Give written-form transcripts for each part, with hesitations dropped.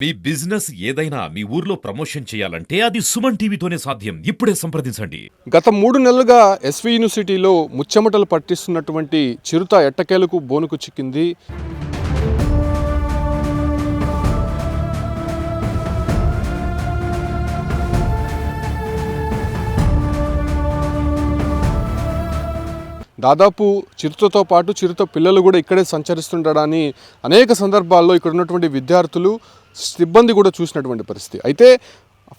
మీ business ఏదైనా మీ ఊర్లో promotion చేయాలంటే అది సుమన్ టీవీతోనే సాధ్యం. ఇప్పుడే సంప్రదించండి. గత 3 నెలలుగా ఎస్వి యూనివర్సిటీలో ముచ్చెమటలు పట్టిస్తున్నటువంటి చిరుత ఎట్టకేలకు బోనుకు చిక్కింది. దాదాపు చిరుతతో పాటు చిరుత పిల్లలు కూడా ఇక్కడే సంచరిస్తుండడాన్ని అనేక సందర్భాల్లో ఇక్కడ ఉన్నటువంటి విద్యార్థులు సిబ్బంది కూడా చూసినటువంటి పరిస్థితి. అయితే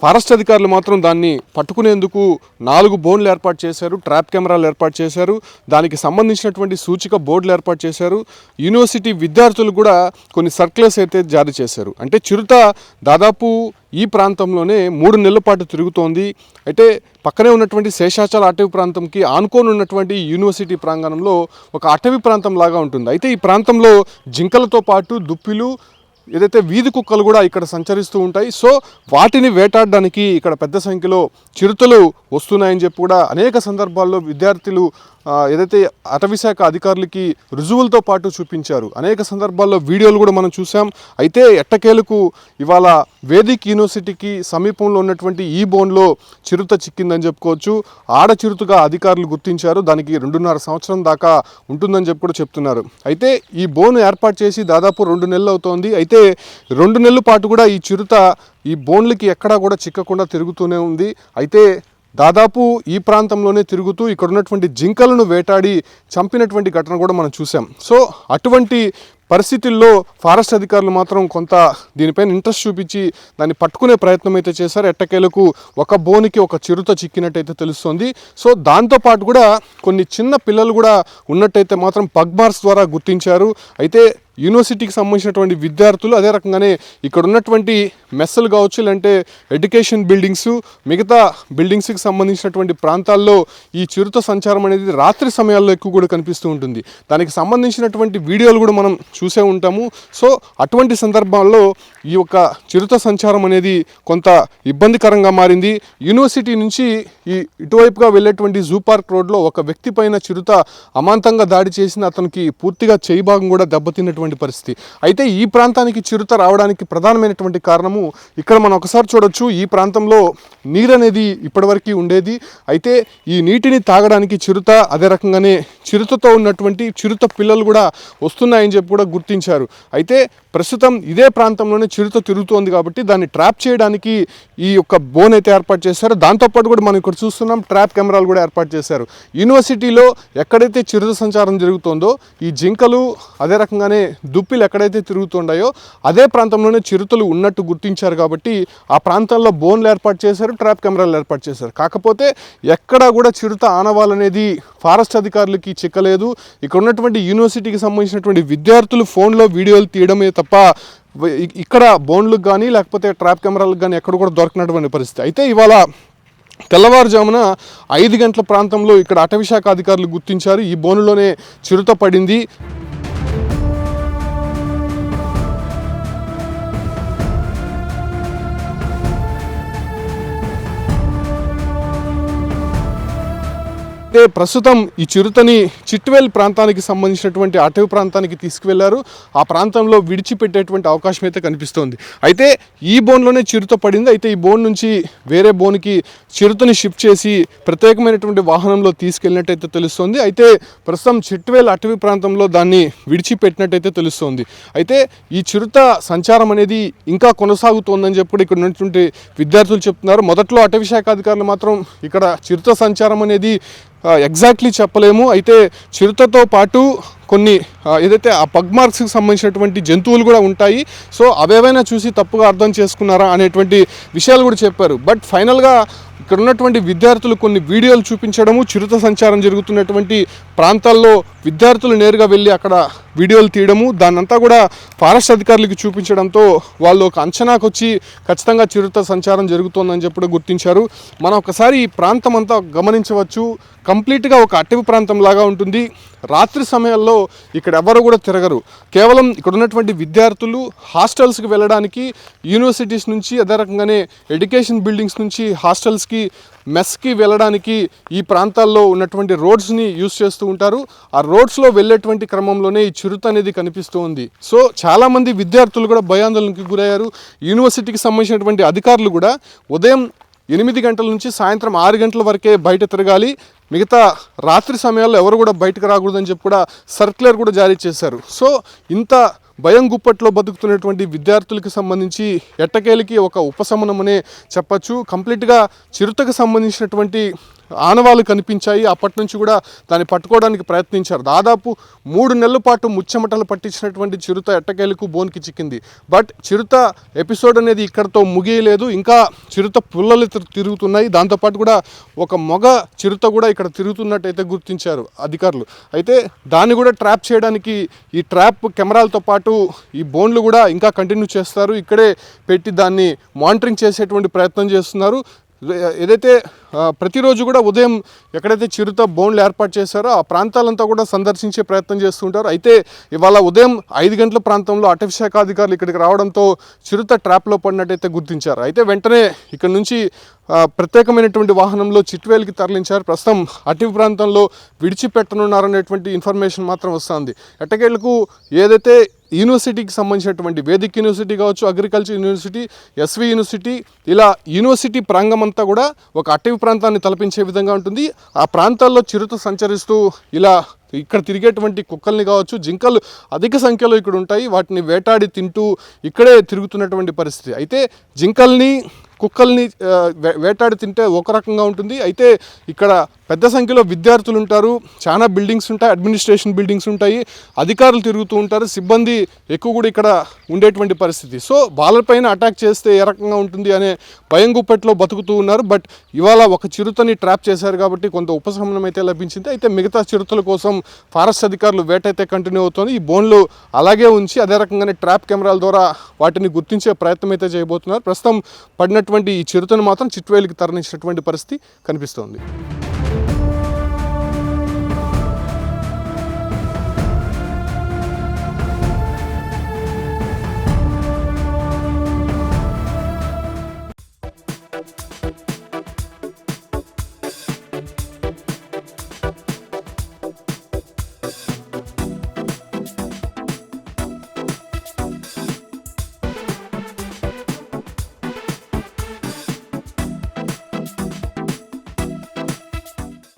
ఫారెస్ట్ అధికారులు మాత్రం దాన్ని పట్టుకునేందుకు 4 బోన్లు ఏర్పాటు చేశారు, ట్రాప్ కెమెరాలు ఏర్పాటు చేశారు, దానికి సంబంధించినటువంటి సూచిక బోర్డులు ఏర్పాటు చేశారు. యూనివర్సిటీ విద్యార్థులు కూడా కొన్ని సర్క్యులర్స్ అయితే జారీ చేశారు. అంటే చిరుత దాదాపు ఈ ప్రాంతంలోనే 3 నెలల పాటు తిరుగుతోంది. అయితే పక్కనే ఉన్నటువంటి శేషాచల అటవీ ప్రాంతంకి ఆనుకొని ఉన్నటువంటి యూనివర్సిటీ ప్రాంగణంలో ఒక అటవీ ప్రాంతం లాగా ఉంటుంది. అయితే ఈ ప్రాంతంలో జింకలతో పాటు దుప్పిలు, ఏదైతే వీధి కుక్కలు కూడా ఇక్కడ సంచరిస్తూ ఉంటాయి. సో వాటిని వేటాడడానికి ఇక్కడ పెద్ద సంఖ్యలో చిరుతలు వస్తున్నాయని చెప్పి కూడా అనేక సందర్భాల్లో విద్యార్థులు ఏదైతే అటవీశాఖ అధికారులకి రుజువులతో పాటు చూపించారు. అనేక సందర్భాల్లో వీడియోలు కూడా మనం చూసాం. అయితే ఎట్టకేలకు ఇవాళ వేదిక్ యూనివర్సిటీకి సమీపంలో ఉన్నటువంటి ఈ బోన్లో చిరుత చిక్కిందని చెప్పుకోవచ్చు. ఆడ చిరుతగా అధికారులు గుర్తించారు. దానికి 2.5 సంవత్సరం దాకా ఉంటుందని చెప్పి కూడా చెప్తున్నారు. అయితే ఈ బోన్ ఏర్పాటు చేసి దాదాపు 2 నెలలు అవుతోంది. అయితే 2 నెలల పాటు కూడా ఈ చిరుత ఈ బోన్లకి ఎక్కడా కూడా చిక్కకుండా తిరుగుతూనే ఉంది. అయితే దాదాపు ఈ ప్రాంతంలోనే తిరుగుతూ ఇక్కడ ఉన్నటువంటి జింకలను వేటాడి చంపినటువంటి ఘటన కూడా మనం చూసాం. సో అటువంటి పరిస్థితుల్లో ఫారెస్ట్ అధికారులు మాత్రం కొంత దీనిపైన ఇంట్రెస్ట్ చూపించి దాన్ని పట్టుకునే ప్రయత్నం అయితే చేశారు. ఎట్టకేలకు ఒక బోనికి ఒక చిరుత చిక్కినట్టయితే తెలుస్తుంది. సో దాంతోపాటు కూడా కొన్ని చిన్న పిల్లలు కూడా ఉన్నట్టయితే మాత్రం పగ్ మార్క్స్ ద్వారా గుర్తించారు. అయితే యూనివర్సిటీకి సంబంధించినటువంటి విద్యార్థులు, అదే రకంగానే ఇక్కడ ఉన్నటువంటి మెస్సులు కావచ్చు, లేదంటే ఎడ్యుకేషన్ బిల్డింగ్స్, మిగతా బిల్డింగ్స్కి సంబంధించినటువంటి ప్రాంతాల్లో ఈ చిరుత సంచారం అనేది రాత్రి సమయాల్లో ఎక్కువ కూడా కనిపిస్తూ ఉంటుంది. దానికి సంబంధించినటువంటి వీడియోలు కూడా మనం చూసే ఉంటాము. సో అటువంటి సందర్భాల్లో ఈ యొక్క చిరుత సంచారం అనేది కొంత ఇబ్బందికరంగా మారింది. యూనివర్సిటీ నుంచి ఇటువైపుగా వెళ్ళేటువంటి జూ పార్క్ రోడ్లో ఒక వ్యక్తి పైన చిరుత అమాంతంగా దాడి చేసిన అతనికి పూర్తిగా చేయి భాగం కూడా దెబ్బతిన్నటువంటి పరిస్థితి. అయితే ఈ ప్రాంతానికి చిరుత రావడానికి ప్రధానమైనటువంటి కారణము ఇక్కడ మనం ఒకసారి చూడొచ్చు. ఈ ప్రాంతంలో నీరు అనేది ఇప్పటివరకు ఉండేది. అయితే ఈ నీటిని తాగడానికి చిరుత, అదే రకంగానే చిరుతతో ఉన్నటువంటి చిరుత పిల్లలు కూడా వస్తున్నాయని చెప్పి కూడా గుర్తించారు. అయితే ప్రస్తుతం ఇదే ప్రాంతంలోనే చిరుత తిరుగుతోంది కాబట్టి దాన్ని ట్రాప్ చేయడానికి ఈ యొక్క బోన్ అయితే ఏర్పాటు చేశారు. దాంతోపాటు కూడా మనం ఇక్కడ చూస్తున్నాం ట్రాప్ కెమెరాలు కూడా ఏర్పాటు చేశారు. యూనివర్సిటీలో ఎక్కడైతే చిరుత సంచారం జరుగుతుందో ఈ జింకలు, అదే రకంగానే దుప్పిలు ఎక్కడైతే తిరుగుతుండాయో అదే ప్రాంతంలోనే చిరుతలు ఉన్నట్టు గుర్తించారు. కాబట్టి ఆ ప్రాంతాల్లో బోన్లు ఏర్పాటు చేశారు, ట్రాప్ కెమెరాలు ఏర్పాటు చేశారు. కాకపోతే ఎక్కడా కూడా చిరుత ఆనవాలనేది ఫారెస్ట్ అధికారులకి చిక్కలేదు. ఇక్కడ ఉన్నటువంటి యూనివర్సిటీకి సంబంధించినటువంటి విద్యార్థులు ఫోన్లో వీడియోలు తీయడమే తప్ప ఇక్కడ బోన్లకు కానీ లేకపోతే ట్రాప్ కెమెరాలకు కానీ ఎక్కడ కూడా దొరకనటువంటి పరిస్థితి. అయితే ఇవాళ తెల్లవారుజామున 5 గంటల ప్రాంతంలో ఇక్కడ అటవీశాఖ అధికారులు గుర్తించారు. ఈ బోనులోనే చిరుత పడింది. అయితే ప్రస్తుతం ఈ చిరుతని చిట్వేల్ ప్రాంతానికి సంబంధించినటువంటి అటవీ ప్రాంతానికి తీసుకువెళ్లారు. ఆ ప్రాంతంలో విడిచిపెట్టేటువంటి అవకాశం అయితే కనిపిస్తోంది. అయితే ఈ బోన్లోనే చిరుత పడింది. అయితే ఈ బోన్ నుంచి వేరే బోన్కి చిరుతని షిఫ్ట్ చేసి ప్రత్యేకమైనటువంటి వాహనంలో తీసుకెళ్ళినట్టయితే తెలుస్తోంది. అయితే ప్రస్తుతం చిట్వేల్ అటవీ ప్రాంతంలో దాన్ని విడిచిపెట్టినట్టయితే తెలుస్తోంది. అయితే ఈ చిరుత సంచారం అనేది ఇంకా కొనసాగుతోందని చెప్పి ఇక్కడ ఉన్నటువంటి విద్యార్థులు చెప్తున్నారు. మొదట్లో అటవీ శాఖ అధికారులు మాత్రం ఇక్కడ చిరుత సంచారం అనేది ఎగ్జాక్ట్లీ చెప్పలేము. అయితే చిరుతతో పాటు కొన్ని ఏదైతే ఆ పగ్ మార్క్స్కి సంబంధించినటువంటి జంతువులు కూడా ఉంటాయి. సో అవేవైనా చూసి తప్పుగా అర్థం చేసుకున్నారా అనేటువంటి విషయాలు కూడా చెప్పారు. బట్ ఫైనల్గా ఇక్కడ ఉన్నటువంటి విద్యార్థులు కొన్ని వీడియోలు చూపించడము, చిరుత సంచారం జరుగుతున్నటువంటి ప్రాంతాల్లో విద్యార్థులు నేరుగా వెళ్ళి అక్కడ వీడియోలు తీయడము, దాన్నంతా కూడా ఫారెస్ట్ అధికారులకు చూపించడంతో వాళ్ళు ఒక అంచనాకు వచ్చి ఖచ్చితంగా చిరుత సంచారం జరుగుతోందని చెప్పి గుర్తించారు. మనం ఒకసారి ఈ ప్రాంతం అంతా గమనించవచ్చు. కంప్లీట్గా ఒక అటవీ ప్రాంతం లాగా ఉంటుంది. రాత్రి సమయాల్లో ఇక్కడ ఎవరు కూడా తిరగరు. కేవలం ఇక్కడ ఉన్నటువంటి విద్యార్థులు హాస్టల్స్కి వెళ్ళడానికి, యూనివర్సిటీస్ నుంచి అదే రకంగానే ఎడ్యుకేషన్ బిల్డింగ్స్ నుంచి హాస్టల్స్కి, మెస్కి వెళ్ళడానికి ఈ ప్రాంతాల్లో ఉన్నటువంటి రోడ్స్ని యూస్ చేస్తూ ఉంటారు. ఆ రోడ్స్లో వెళ్ళేటువంటి క్రమంలోనే ఈ చిరుత అనేది కనిపిస్తూ ఉంది. సో చాలామంది విద్యార్థులు కూడా భయాందోళనకి గురయ్యారు. యూనివర్సిటీకి సంబంధించినటువంటి అధికారులు కూడా ఉదయం 8 గంటల నుంచి సాయంత్రం 6 గంటల వరకే బయట తిరగాలి, మిగతా రాత్రి సమయాల్లో ఎవరు కూడా బయటకు రాకూడదని చెప్పి కూడా సర్క్యులర్ కూడా జారీ చేశారు. సో ఇంత భయం గుప్పట్లో బతుకుతున్నటువంటి విద్యార్థులకు సంబంధించి ఎట్టకేలకి ఒక ఉపశమనమనే చెప్పచ్చు. కంప్లీట్గా చిరుతకు సంబంధించినటువంటి ఆనవాళ్ళు కనిపించాయి. అప్పటి నుంచి కూడా దాన్ని పట్టుకోవడానికి ప్రయత్నించారు. దాదాపు 3 నెలల పాటు ముచ్చెమటలు పట్టించినటువంటి చిరుత ఎట్టకేలకు బోన్కి చిక్కింది. బట్ చిరుత ఎపిసోడ్ అనేది ఇక్కడతో ముగియలేదు. ఇంకా చిరుత పుల్లలు తిరుగుతున్నాయి. దాంతోపాటు కూడా ఒక మగ చిరుత కూడా ఇక్కడ తిరుగుతున్నట్టయితే గుర్తించారు అధికారులు. అయితే దాన్ని కూడా ట్రాప్ చేయడానికి ఈ ట్రాప్ కెమెరాలతో పాటు ఈ బోన్లు కూడా ఇంకా కంటిన్యూ చేస్తారు. ఇక్కడే పెట్టి దాన్ని మానిటరింగ్ చేసేటువంటి ప్రయత్నం చేస్తున్నారు. ఏదైతే ప్రతిరోజు కూడా ఉదయం ఎక్కడైతే చిరుత బోన్లు ఏర్పాటు చేశారో ఆ ప్రాంతాలంతా కూడా సందర్శించే ప్రయత్నం చేస్తుంటారు. అయితే ఇవాళ ఉదయం 5 గంటల ప్రాంతంలో అటవీ శాఖ అధికారులు ఇక్కడికి రావడంతో చిరుత ట్రాప్లో పడినట్టయితే గుర్తించారు. అయితే వెంటనే ఇక్కడ నుంచి ప్రత్యేకమైనటువంటి వాహనంలో చిట్వేల్కి తరలించారు. ప్రస్తుతం అటవీ ప్రాంతంలో విడిచిపెట్టనున్నారనేటువంటి ఇన్ఫర్మేషన్ మాత్రం వస్తుంది. ఎట్టకేళ్లకు ఏదైతే యూనివర్సిటీకి సంబంధించినటువంటి వేదిక్ యూనివర్సిటీ కావచ్చు, అగ్రికల్చర్ యూనివర్సిటీ, ఎస్వి యూనివర్సిటీ, ఇలా యూనివర్సిటీ ప్రాంగమంతా కూడా ఒక అటవీ ప్రాంతాన్ని తలపించే విధంగా ఉంటుంది. ఆ ప్రాంతాల్లో చిరుత సంచరిస్తూ ఇలా ఇక్కడ తిరిగేటువంటి కుక్కల్ని కావచ్చు, జింకలు అధిక సంఖ్యలో ఇక్కడ ఉంటాయి. వాటిని వేటాడి తింటూ ఇక్కడే తిరుగుతున్నటువంటి పరిస్థితి. అయితే జింకల్ని, కుక్కల్ని వేటాడి తింటే ఒక రకంగా ఉంటుంది. అయితే ఇక్కడ పెద్ద సంఖ్యలో విద్యార్థులు ఉంటారు, చాలా బిల్డింగ్స్ ఉంటాయి, అడ్మినిస్ట్రేషన్ బిల్డింగ్స్ ఉంటాయి, అధికారులు తిరుగుతూ ఉంటారు, సిబ్బంది ఎక్కువ కూడా ఇక్కడ ఉండేటువంటి పరిస్థితి. సో వాళ్ళపైన అటాక్ చేస్తే ఏ రకంగా ఉంటుంది అనే భయం గుప్పెట్లో బతుకుతూ ఉన్నారు. బట్ ఇవాళ ఒక చిరుతని ట్రాప్ చేశారు కాబట్టి కొంత ఉపశమనం అయితే లభించింది. అయితే మిగతా చిరుతల కోసం ఫారెస్ట్ అధికారులు వేటైతే కంటిన్యూ అవుతుంది. ఈ బోన్లు అలాగే ఉంచి అదే రకంగానే ట్రాప్ కెమెరాల ద్వారా వాటిని గుర్తించే ప్రయత్నం అయితే చేయబోతున్నారు. ప్రస్తుతం పడినటువంటి ఈ చిరుతను మాత్రం చిట్వేలికి తరలించినటువంటి పరిస్థితి కనిపిస్తోంది.